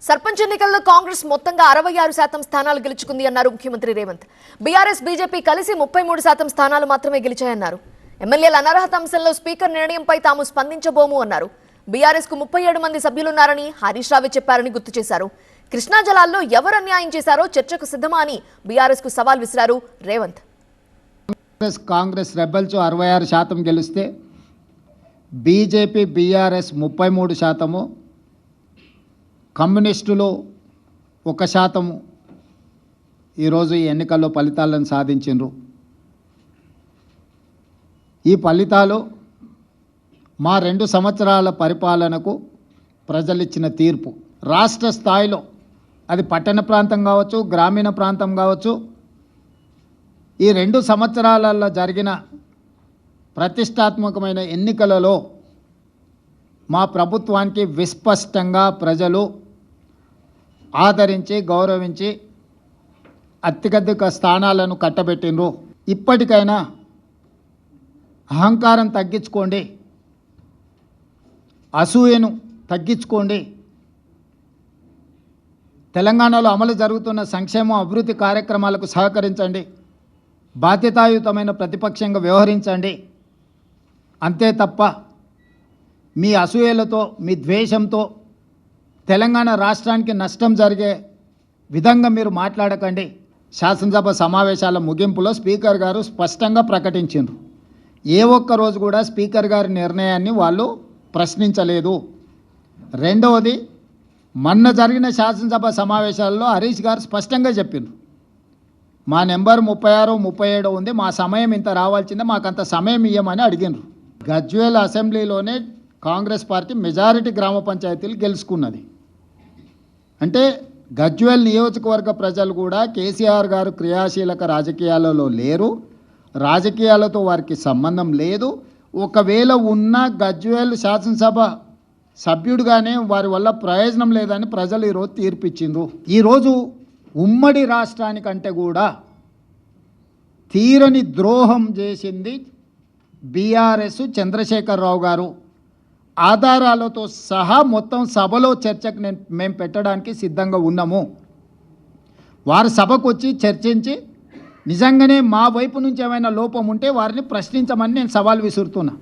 సర్పంచ్ ఎన్నికల్లో కాంగ్రెస్ మొత్తంగా 66% స్థానాలు గెలుచుకుంది అన్నారు ముఖ్యమంత్రి రేవంత్. బీఆర్ఎస్ బీజేపీ కలిసి 33% స్థానాలు మాత్రమే గెలిచాయన్నారు. ఎమ్మెల్యేల అనర్హత అంశంలో స్పీకర్ నిర్ణయంపై తాము స్పందించబోము అన్నారు. బీఆర్ఎస్ కు 37 మంది సభ్యులున్నారని హరీష్ రావు చెప్పారని గుర్తు చేశారు. కృష్ణా జలాల్లో ఎవరు అన్యాయం చేశారో చర్చకు సిద్ధమా అని బీఆర్ఎస్ కు సవాల్ విసిరారు రేవంత్. కాంగ్రెస్ రెబల్స్ 66% గెలిస్తే బీజేపీ బీఆర్ఎస్ 33%, కమ్యూనిస్టులు 1% ఈరోజు ఈ ఎన్నికల్లో ఫలితాలను సాధించారు. ఈ ఫలితాలు మా 2 సంవత్సరాల పరిపాలనకు ప్రజలిచ్చిన తీర్పు. రాష్ట్ర స్థాయిలో అది పట్టణ ప్రాంతం కావచ్చు, గ్రామీణ ప్రాంతం కావచ్చు, ఈ 2 సంవత్సరాలలో జరిగిన ప్రతిష్టాత్మకమైన ఎన్నికలలో మా ప్రభుత్వానికి విస్పష్టంగా ప్రజలు ఆదరించి గౌరవించి అత్యధిక స్థానాలను కట్టబెట్టినరు. ఇప్పటికైనా అహంకారం తగ్గించుకోండి, అసూయను తగ్గించుకోండి. తెలంగాణలో అమలు జరుగుతున్న సంక్షేమ అభివృద్ధి కార్యక్రమాలకు సహకరించండి, బాధ్యతాయుతమైన ప్రతిపక్షంగా వ్యవహరించండి. అంతే తప్ప మీ అసూయలతో, మీ ద్వేషంతో తెలంగాణ రాష్ట్రానికి నష్టం జరిగే విధంగా మీరు మాట్లాడకండి. శాసనసభ సమావేశాల ముగింపులో స్పీకర్ గారు స్పష్టంగా ప్రకటించారు. ఏ ఒక్క రోజు కూడా స్పీకర్ గారి నిర్ణయాన్ని వాళ్ళు ప్రశ్నించలేదు. రెండవది, మొన్న జరిగిన శాసనసభ సమావేశాల్లో హరీష్ గారు స్పష్టంగా చెప్పారు, మా నెంబర్ 36, 37 ఉంది, మా సమయం ఇంత రావాల్సిందే, మాకు అంత సమయం ఇవ్వమని అడిగినారు. గజ్వేల్ అసెంబ్లీలోనే కాంగ్రెస్ పార్టీ మెజారిటీ గ్రామ పంచాయతీలు గెలుచుకున్నది. అంటే గజ్వేల్ నియోజకవర్గ ప్రజలు కూడా కేసీఆర్ గారు క్రియాశీలక రాజకీయాలలో లేరు, రాజకీయాలతో వారికి సంబంధం లేదు. ఒకవేళ ఉన్న గజ్వేల్ శాసనసభ సభ్యుడిగానే వారి వల్ల ప్రయోజనం లేదని ప్రజలు ఈరోజు తీర్పిచ్చిండ్రు. ఈరోజు ఉమ్మడి రాష్ట్రానికంటే కూడా తీరని ద్రోహం చేసింది బీఆర్ఎస్, చంద్రశేఖరరావు గారు. ఆధారాలతో సహా మొత్తం సభలో చర్చకు మేము పెట్టడానికి సిద్ధంగా ఉన్నాము. వారు సభకు వచ్చి చర్చించి నిజంగానే మా వైపు నుంచి ఏమైనా లోపం ఉంటే వారిని ప్రశ్నించమని నేను సవాల్ విసురుతున్నా.